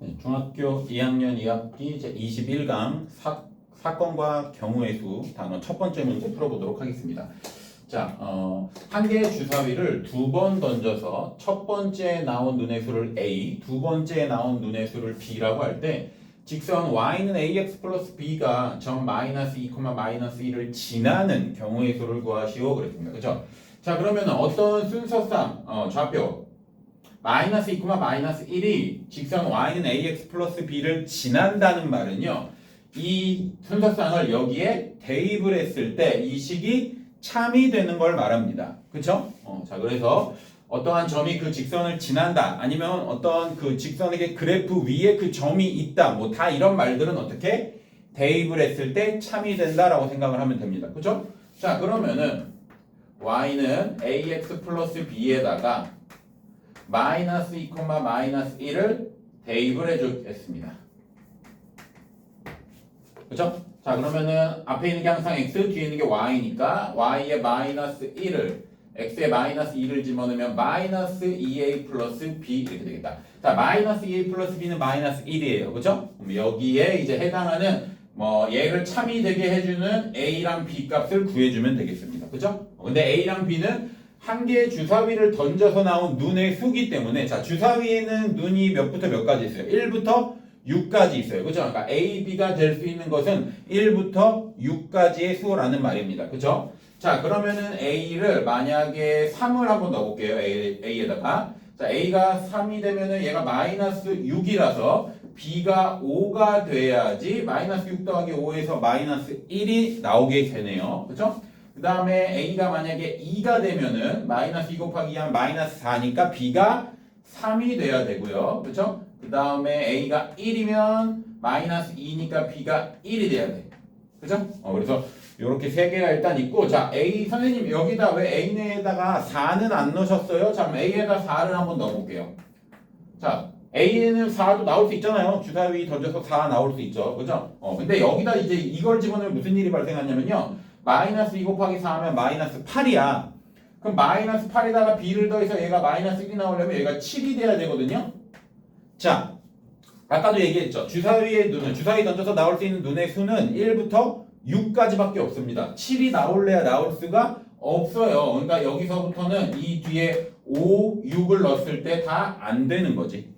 네, 중학교 2학년 2학기 제21강 사건과 경우의 수 단원 첫 번째 문제 풀어보도록 하겠습니다. 자, 한 개의 주사위를 두 번 던져서 첫 번째 나온 눈의 수를 A, 두 번째 나온 눈의 수를 B라고 할 때 직선 y는 ax 플러스 b가 점 마이너스 2, 마이너스 1을 지나는 경우의 수를 구하시오 그랬습니다. 그죠? 자, 그러면 어떤 순서상 좌표 마이너스 2, 마이너스 1이 직선 y는 ax 플러스 b를 지난다는 말은요. 이 순서상을 여기에 대입을 했을 때 이 식이 참이 되는 걸 말합니다. 그쵸? 자, 그래서 어떠한 점이 그 직선을 지난다 아니면 어떠한 그 직선의 그래프 위에 그 점이 있다 뭐 다 이런 말들은 어떻게 대입을 했을 때 참이 된다라고 생각을 하면 됩니다. 그죠? 자, 그러면은 y는 ax 플러스 b에다가 마이너스 2, 마이너스 1을 대입을 해주겠습니다. 그쵸? 자, 그러면은 앞에 있는 게 항상 x, 뒤에 있는 게 y니까 y에 마이너스 1을 x에 마이너스 2를 집어넣으면 마이너스 2a 플러스 b 이렇게 되겠다. 자, 마이너스 2a 플러스 b는 마이너스 1이에요. 그죠? 그럼 여기에 이제 해당하는 얘를 참이 되게 해주는 a랑 b 값을 구해주면 되겠습니다. 그죠? 근데 a랑 b는 한 개의 주사위를 던져서 나온 눈의 수기 때문에 자, 주사위에는 눈이 몇부터 몇까지 있어요? 1부터 6까지 있어요. 그죠? 그러니까 A, B가 될 수 있는 것은 1부터 6까지의 수라는 말입니다. 그죠? 자, 그러면은 A를 만약에 3을 한번 넣어볼게요. A에다가. 자, A가 3이 되면은 얘가 마이너스 6이라서 B가 5가 돼야지 마이너스 6 더하기 5에서 마이너스 1이 나오게 되네요. 그죠? 그 다음에 A가 만약에 2가 되면은 마이너스 2 곱하기 2하면 마이너스 4니까 B가 3이 돼야 되고요. 그죠? 그 다음에 A가 1이면 마이너스 2니까 B가 1이 돼야 돼. 그죠? 그래서 이렇게 세 개가 일단 있고, 자, A, 선생님 여기다 왜 A 내에다가 4는 안 넣으셨어요? 자, 그럼 A에다 4를 한번 넣어볼게요. 자, A는 4도 나올 수 있잖아요. 주사위 던져서 4 나올 수 있죠. 그죠? 근데 여기다 이제 이걸 집어넣으면 무슨 일이 발생하냐면요. 마이너스 2 곱하기 4 하면 마이너스 8이야. 그럼 마이너스 8에다가 B를 더해서 얘가 마이너스 1이 나오려면 얘가 7이 돼야 되거든요. 자, 아까도 얘기했죠. 주사위 던져서 나올 수 있는 눈의 수는 1부터 6까지밖에 없습니다. 7이 나올래야 나올 수가 없어요. 그러니까 여기서부터는 이 뒤에 5, 6을 넣었을 때 다 안 되는 거지.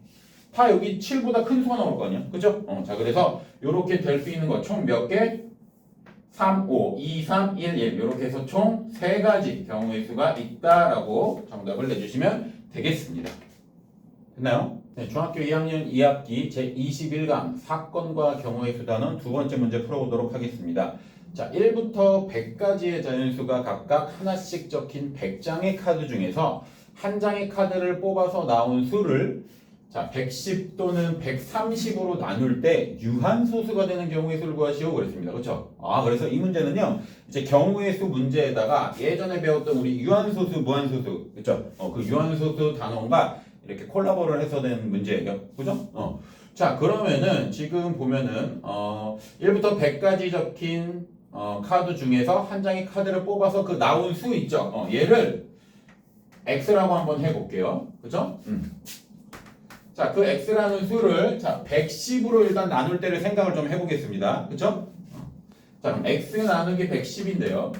다 여기 7보다 큰 수가 나올 거 아니야. 그죠? 자, 그래서 이렇게 될 수 있는 거 총 몇 개? 3, 5, 2, 3, 1, 1 이렇게 해서 총 3가지 경우의 수가 있다라고 정답을 내주시면 되겠습니다. 됐나요? 네, 중학교 2학년 2학기 제21강 사건과 경우의 수 단원 두 번째 문제 풀어보도록 하겠습니다. 자, 1부터 100까지의 자연수가 각각 하나씩 적힌 100장의 카드 중에서 한 장의 카드를 뽑아서 나온 수를 자, 110 또는 130으로 나눌 때 유한소수가 되는 경우의 수를 구하시오 그랬습니다. 그렇죠? 그래서 이 문제는요. 이제 경우의 수 문제에다가 예전에 배웠던 우리 유한소수, 무한소수, 그렇죠? 그 유한소수 단원과 이렇게 콜라보를 해서 된 문제예요. 그죠? 자, 그러면은 지금 보면은 1부터 100까지 적힌 카드 중에서 한 장의 카드를 뽑아서 그 나온 수 있죠. 얘를 x라고 한번 해볼게요. 그죠? 자, 그 x라는 수를 자 110으로 일단 나눌 때를 생각을 좀 해보겠습니다. 그쵸? 자, 그럼 x 나누기 110인데요.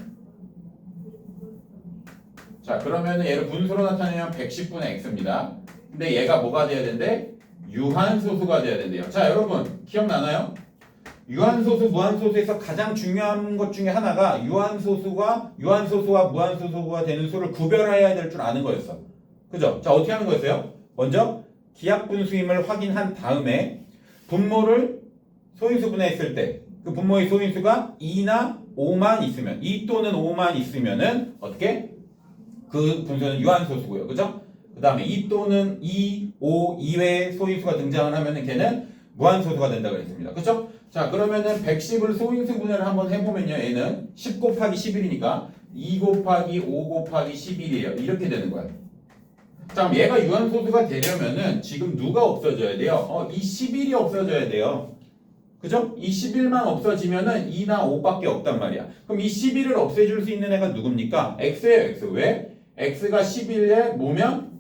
자, 그러면 얘를 분수로 나타내면 110분의 x입니다. 근데 얘가 뭐가 돼야 된대? 유한소수가 돼야 된대요. 자, 여러분 기억나나요? 유한소수, 무한소수에서 가장 중요한 것 중에 하나가 유한소수와 무한소수가 되는 수를 구별해야 될 줄 아는 거였어. 그죠? 자, 어떻게 하는 거였어요? 먼저 기하분수임을 확인한 다음에 분모를 소인수분해 했을 때 그 분모의 소인수가 2나 5만 있으면 2 또는 5만 있으면은 어떻게? 그 분수는 유한소수고요. 그죠? 그 다음에 2 또는 2, 5 이외의 소인수가 등장을 하면은 걔는 무한소수가 된다 그랬습니다. 그죠? 자, 그러면은 110을 소인수 분해를 한번 해보면요. 얘는 10 곱하기 11이니까 2 곱하기 5 곱하기 11이에요. 이렇게 되는 거야. 자, 그럼 얘가 유한소수가 되려면은 지금 누가 없어져야 돼요? 이 11이 없어져야 돼요. 그죠? 이 11만 없어지면은 2나 5밖에 없단 말이야. 그럼 이 11을 없애줄 수 있는 애가 누굽니까? x예요, x. 왜? x가 11의 뭐면?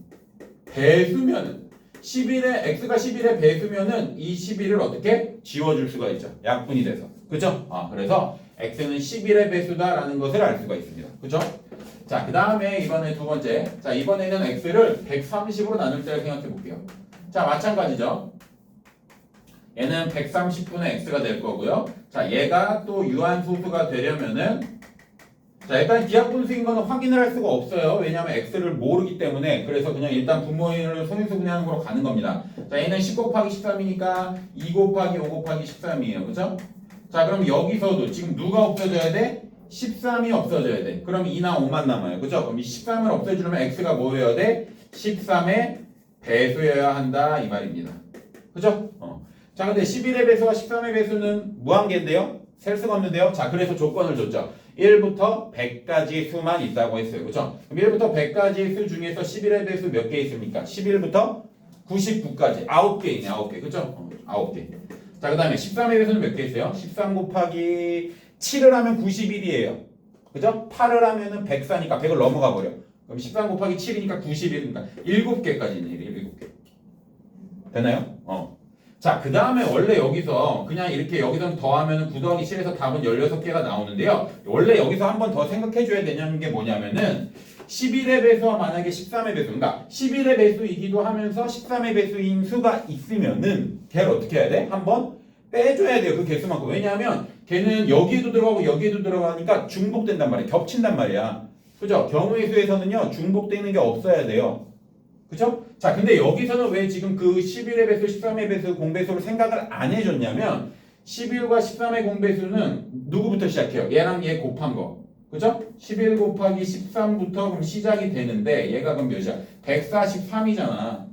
배수면은 x가 11의 배수면은 이 11을 어떻게 지워줄 수가 있죠. 약분이 돼서. 그죠? 그래서 x는 11의 배수다라는 것을 알 수가 있습니다. 그죠? 자, 그 다음에 이번에 두 번째. 자, 이번에는 x를 130으로 나눌 때를 생각해 볼게요. 자, 마찬가지죠. 얘는 130분의 x가 될 거고요. 자, 얘가 또 유한소수가 되려면은 자, 일단 기하분수인 거는 확인을 할 수가 없어요. 왜냐하면 x를 모르기 때문에. 그래서 그냥 일단 분모를 소인수 분해하는 거로 가는 겁니다. 자, 얘는 10 곱하기 13이니까 2 곱하기 5 곱하기 13이에요. 그죠? 자, 그럼 여기서도 지금 누가 없어져야 돼? 13이 없어져야 돼. 그럼 2나 5만 남아요. 그죠? 그럼 이 13을 없애주려면 x가 뭐여야 돼? 13의 배수여야 한다 이 말입니다. 그죠? 자, 근데 11의 배수와 13의 배수는 무한계인데요? 셀 수가 없는데요? 자, 그래서 조건을 줬죠. 1부터 100까지 수만 있다고 했어요. 그죠? 그럼 1부터 100까지 수 중에서 11의 배수 몇 개 있습니까? 11부터 99까지 9개 있네. 9개. 그죠? 9개. 자, 그 다음에 13의 배수는 몇 개 있어요? 13 곱하기 7을 하면 91이에요. 그죠? 8을 하면은 104니까 100을 넘어가 버려. 그럼 13 곱하기 7이니까 91이니까 7개까지 있네. 7개. 되나요? 자, 그 다음에 원래 여기서 그냥 이렇게 여기서 더하면 9 더하기 7에서 답은 16개가 나오는데요. 원래 여기서 한 번 더 생각해 줘야 되는 게 뭐냐면은 11의 배수와 만약에 13의 배수, 그러니까 11의 배수이기도 하면서 13의 배수인 수가 있으면은 걔를 어떻게 해야 돼? 한번 빼줘야 돼요. 그 개수만큼. 왜냐하면 걔는 여기에도 들어가고 여기에도 들어가니까 중복된단 말이야. 겹친단 말이야. 그죠? 경우의 수에서는요, 중복되는 게 없어야 돼요. 그죠? 자, 근데 여기서는 왜 지금 그 11의 배수, 13의 배수, 공배수를 생각을 안 해줬냐면 11과 13의 공배수는 누구부터 시작해요? 얘랑 얘 곱한 거. 그죠? 11 곱하기 13부터 그럼 시작이 되는데 얘가 그럼 몇이야? 143이잖아.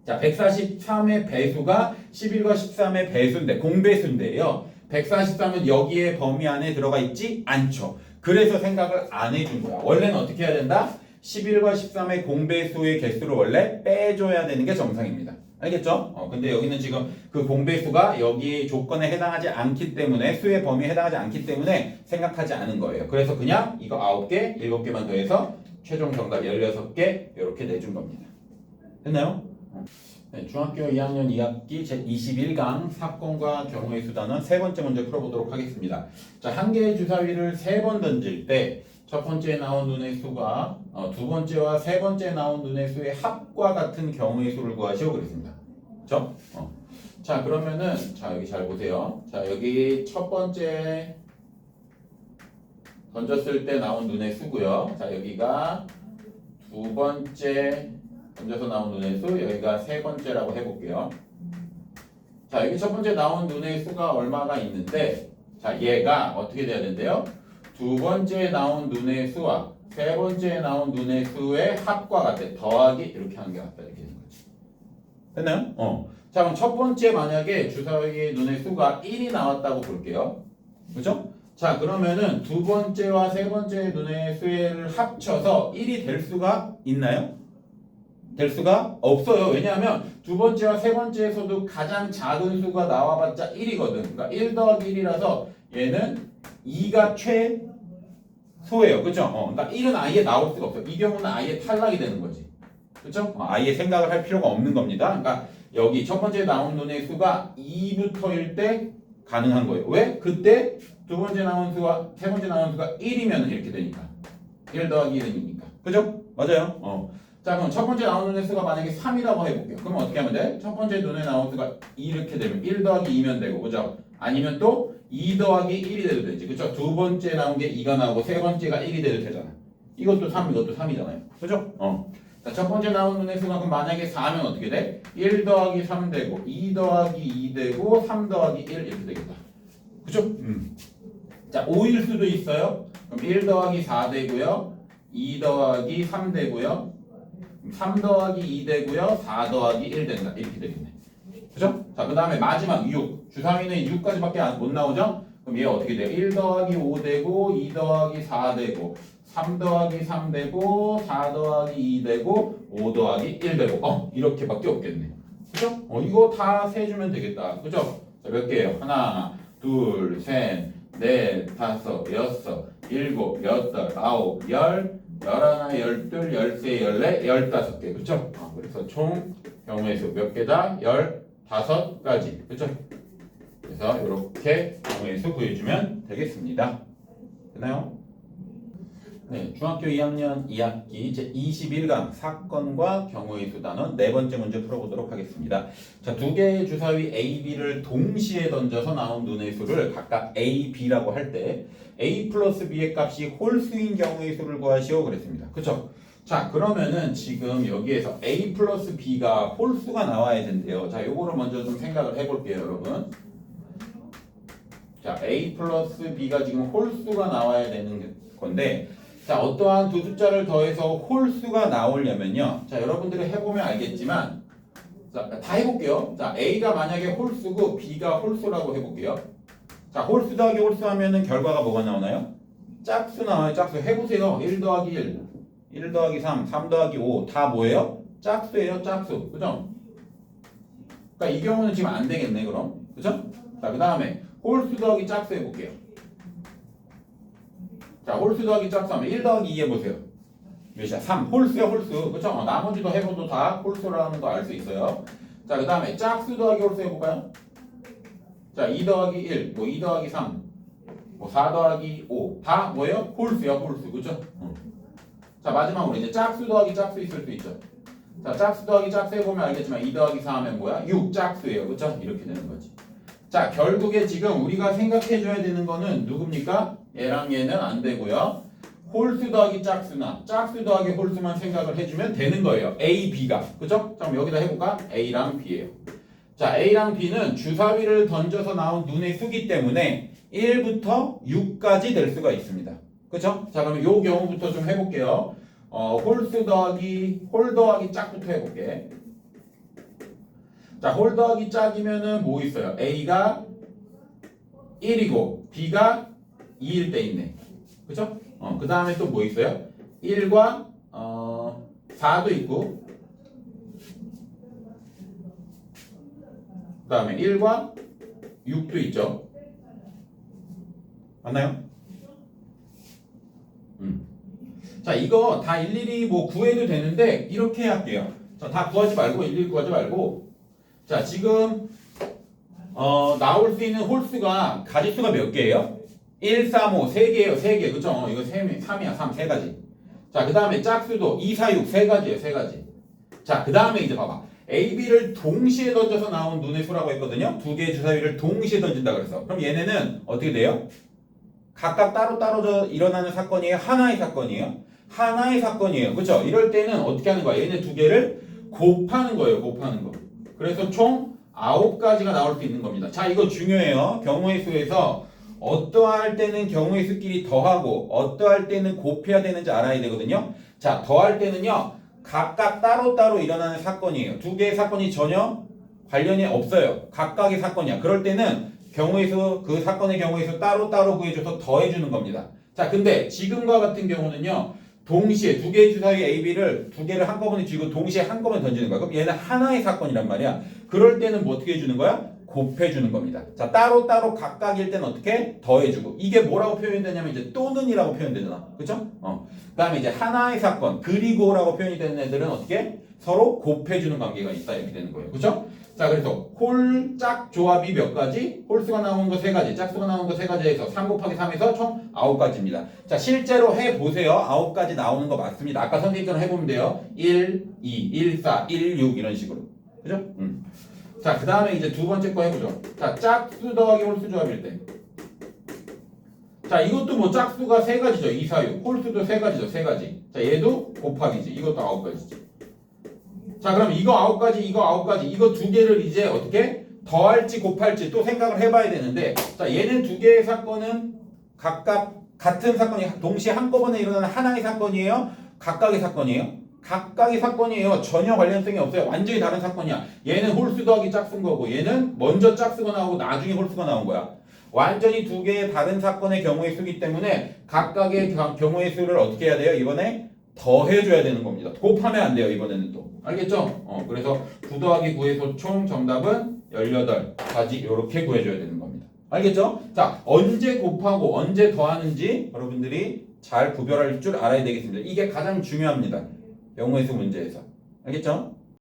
자, 143의 배수가 11과 13의 배수인데 공배수인데요. 143은 여기에 범위 안에 들어가 있지 않죠. 그래서 생각을 안 해준 거야. 원래는 어떻게 해야 된다? 11과 13의 공배수의 개수를 원래 빼줘야 되는 게 정상입니다. 알겠죠? 근데 여기는 지금 그 공배수가 여기 조건에 해당하지 않기 때문에 수의 범위에 해당하지 않기 때문에 생각하지 않은 거예요. 그래서 그냥 이거 9개, 7개만 더해서 최종 정답 16개 이렇게 내준 겁니다. 됐나요? 네, 중학교 2학년 2학기 제21강 사건과 경우의 수단은 세 번째 문제 풀어보도록 하겠습니다. 자, 한 개의 주사위를 3번 던질 때 첫 번째에 나온 눈의 수가 두 번째와 세 번째에 나온 눈의 수의 합과 같은 경우의 수를 구하시오 그랬습니다. 그렇죠? 자, 그러면은 자, 여기 잘 보세요. 자, 여기 첫 번째 던졌을 때 나온 눈의 수고요. 자, 여기가 두 번째 던져서 나온 눈의 수, 여기가 세 번째라고 해볼게요. 자, 여기 첫 번째 나온 눈의 수가 얼마가 있는데, 자, 얘가 어떻게 돼야 된대요? 두 번째에 나온 눈의 수와 세 번째에 나온 눈의 수의 합과 같아. 더하기 이렇게 하는 게 같다. 이렇게 되는 거지. 됐나요? 자, 그럼 첫 번째 만약에 주사위의 눈의 수가 1이 나왔다고 볼게요. 그죠? 자, 그러면은 두 번째와 세 번째 눈의 수를 합쳐서 1이 될 수가 있나요? 될 수가 없어요. 왜냐하면 두 번째와 세 번째에서도 가장 작은 수가 나와봤자 1이거든. 그러니까 1 더하기 1이라서 얘는 2가 최소예요. 그죠? 그러니까 1은 아예 나올 수가 없어요. 이 경우는 아예 탈락이 되는 거지. 그죠? 아예 생각을 할 필요가 없는 겁니다. 그러니까 여기 첫 번째 나온 눈의 수가 2부터일 때 가능한 거예요. 왜? 그때 두 번째 나온 수와 세 번째 나온 수가 1이면 이렇게 되니까. 1 더하기 1이니까. 그죠? 맞아요. 자, 그럼 첫 번째 나온 눈의 수가 만약에 3이라고 해볼게요. 그럼 어떻게 하면 돼? 첫 번째 눈에 나온 수가 이렇게 되면 1 더하기 2면 되고, 그죠? 아니면 또 2 더하기 1이 돼도 되지. 그쵸? 두 번째 나온 게 2가 나오고 세 번째가 1이 돼도 되잖아. 이것도 3, 이것도 3이잖아요. 그죠? 자, 첫 번째 나온 눈의 수가 그럼 만약에 4면 어떻게 돼? 1 더하기 3 되고 2 더하기 2 되고 3 더하기 1 이렇게 되겠다. 그죠? 자, 5일 수도 있어요. 그럼 1 더하기 4 되고요. 2 더하기 3 되고요. 3 더하기 2 되고요. 4 더하기 1 된다. 이렇게 되겠네. 그죠? 자, 그 다음에 마지막 6. 주사위는 6까지밖에 못 나오죠? 그럼 얘 어떻게 돼요? 1 더하기 5 되고 2 더하기 4 되고 3 더하기 3 되고 4 더하기 2 되고 5 더하기 1 되고 이렇게밖에 없겠네. 그죠? 이거 다 세주면 되겠다. 그죠? 자, 몇 개예요? 하나, 둘, 셋, 넷, 다섯, 여섯, 일곱, 여덟, 아홉, 열, 11, 12, 13, 14, 15개. 그쵸? 그래서 총 경우의 수 몇 개다? 15가지. 그쵸? 그래서 이렇게 경우의 수 구해주면 되겠습니다. 됐나요? 네, 중학교 2학년 2학기 제21강 사건과 경우의 수 단원 네 번째 문제 풀어보도록 하겠습니다. 자, 두 개의 주사위 A, B를 동시에 던져서 나온 눈의 수를 각각 A, B라고 할 때 A 플러스 B의 값이 홀수인 경우의 수를 구하시오 그랬습니다. 그쵸? 자, 그러면은 지금 여기에서 A 플러스 B가 홀수가 나와야 된대요. 자, 요거를 먼저 좀 생각을 해볼게요, 여러분. 자, A 플러스 B가 지금 홀수가 나와야 되는 건데, 자, 어떠한 두 숫자를 더해서 홀수가 나오려면요. 자, 여러분들이 해보면 알겠지만, 자, 다 해볼게요. 자, A가 만약에 홀수고 B가 홀수라고 해볼게요. 자, 홀수 더하기 홀수 하면은 결과가 뭐가 나오나요? 짝수 나와요, 짝수. 해보세요. 1 더하기 1, 1 더하기 3, 3 더하기 5. 다 뭐예요? 짝수예요, 짝수. 그죠? 그러니까 이 경우는 지금 안 되겠네, 그럼. 그죠? 자, 그 다음에 홀수 더하기 짝수 해볼게요. 자, 홀수 더하기 짝수 하면 1 더하기 2 해보세요. 몇이야? 3. 홀수야, 홀수. 그쵸? 나머지도 해봐도 다 홀수라는 거 알 수 있어요. 자, 그 다음에 짝수 더하기 홀수 해볼까요? 자, 2 더하기 1, 뭐 2 더하기 3, 뭐 4 더하기 5. 다 뭐예요? 홀수야, 홀수. 그쵸? 자, 마지막으로 이제 짝수 더하기 짝수 있을 수 있죠. 자, 짝수 더하기 짝수 해보면 알겠지만 2 더하기 4 하면 뭐야? 6 짝수예요. 그쵸? 이렇게 되는 거지. 자, 결국에 지금 우리가 생각해줘야 되는 거는 누굽니까? 얘랑 얘는 안 되고요. 홀수 더하기 짝수나 짝수 더하기 홀수만 생각을 해주면 되는 거예요. A, B가. 그죠? 자, 그럼 여기다 해볼까? A랑 B예요. 자, A랑 B는 주사위를 던져서 나온 눈의 수기 때문에 1부터 6까지 될 수가 있습니다. 그죠? 자, 그럼 요 경우부터 좀 해볼게요. 홀수 더하기 홀 더하기 짝부터 해볼게. 자, 홀 더하기 짝이면은 뭐 있어요? A가 1이고 B가 2일 때 있네. 그죠? 그 다음에 또 뭐 있어요? 1과 4도 있고 그 다음에 1과 6도 있죠. 맞나요? 자, 이거 다 일일이 뭐 구해도 되는데 이렇게 할게요. 자, 다 구하지 말고 일일이 구하지 말고 자, 지금 나올 수 있는 홀수가 가지수가 몇 개예요? 1, 3, 5, 3개예요. 3개. 그쵸? 이거 3이야. 3, 3가지. 자, 그 다음에 짝수도 2, 4, 6, 3가지예요. 3가지. 자, 그 다음에 이제 봐봐. A, B를 동시에 던져서 나온 눈의 수라고 했거든요. 두 개의 주사위를 동시에 던진다 그랬어. 그럼 얘네는 어떻게 돼요? 각각 따로따로 일어나는 사건이에요? 하나의 사건이에요? 하나의 사건이에요. 그쵸? 이럴 때는 어떻게 하는 거야? 얘네 두 개를 곱하는 거예요. 곱하는 거. 그래서 총 9가지가 나올 수 있는 겁니다. 자, 이거 중요해요. 경우의 수에서 어떠할 때는 경우의 수끼리 더하고 어떠할 때는 곱해야 되는지 알아야 되거든요. 자, 더할 때는요. 각각 따로따로 일어나는 사건이에요. 두 개의 사건이 전혀 관련이 없어요. 각각의 사건이야. 그럴 때는 경우의 수, 그 사건의 경우의 수 따로따로 구해줘서 더해주는 겁니다. 자, 근데 지금과 같은 경우는요. 동시에 두 개의 주사위 A, B를 두 개를 한꺼번에 쥐고 동시에 한꺼번에 던지는 거야. 그럼 얘는 하나의 사건이란 말이야. 그럴 때는 뭐 어떻게 해주는 거야? 곱해주는 겁니다. 자, 따로따로 각각일 때는 어떻게? 더해주고. 이게 뭐라고 표현되냐면 이제 또는이라고 표현되잖아. 그쵸? 그 다음에 이제 하나의 사건, 그리고라고 표현이 되는 애들은 어떻게? 서로 곱해주는 관계가 있다. 이렇게 되는 거예요. 그쵸? 자, 그래서 홀, 짝 조합이 몇 가지? 홀수가 나온 거 3가지, 짝수가 나온 거 3가지 해서 3 곱하기 3에서 총 9가지입니다. 자, 실제로 해보세요. 9가지 나오는 거 맞습니다. 아까 선생님처럼 해보면 돼요. 1, 2, 1, 4, 1, 6 이런 식으로. 그죠? 자, 그 다음에 이제 두 번째 거 해보죠. 자, 짝수 더하기 홀수 조합일 때. 자, 이것도 뭐 짝수가 3가지죠. 2, 4, 6. 홀수도 3가지죠. 3가지. 자, 얘도 곱하기지. 이것도 9가지지. 자, 그럼 이거 9가지, 이거 9가지, 이거 두 개를 이제 어떻게 더할지 곱할지 또 생각을 해봐야 되는데, 자, 얘는 두 개의 사건은 각각 같은 사건이 동시에 한꺼번에 일어나는 하나의 사건이에요? 각각의 사건이에요? 각각의 사건이에요. 전혀 관련성이 없어요. 완전히 다른 사건이야. 얘는 홀수 더하기 짝수인 거고, 얘는 먼저 짝수가 나오고 나중에 홀수가 나온 거야. 완전히 두 개의 다른 사건의 경우의 수기 때문에 각각의 경우의 수를 어떻게 해야 돼요? 이번에 더해줘야 되는 겁니다. 곱하면 안 돼요. 이번에는 또. 알겠죠? 그래서 9 더하기 9에서 총 정답은 18가지 이렇게 구해줘야 되는 겁니다. 알겠죠? 자, 언제 곱하고 언제 더하는지 여러분들이 잘 구별할 줄 알아야 되겠습니다. 이게 가장 중요합니다. 영어에서 문제에서. 알겠죠?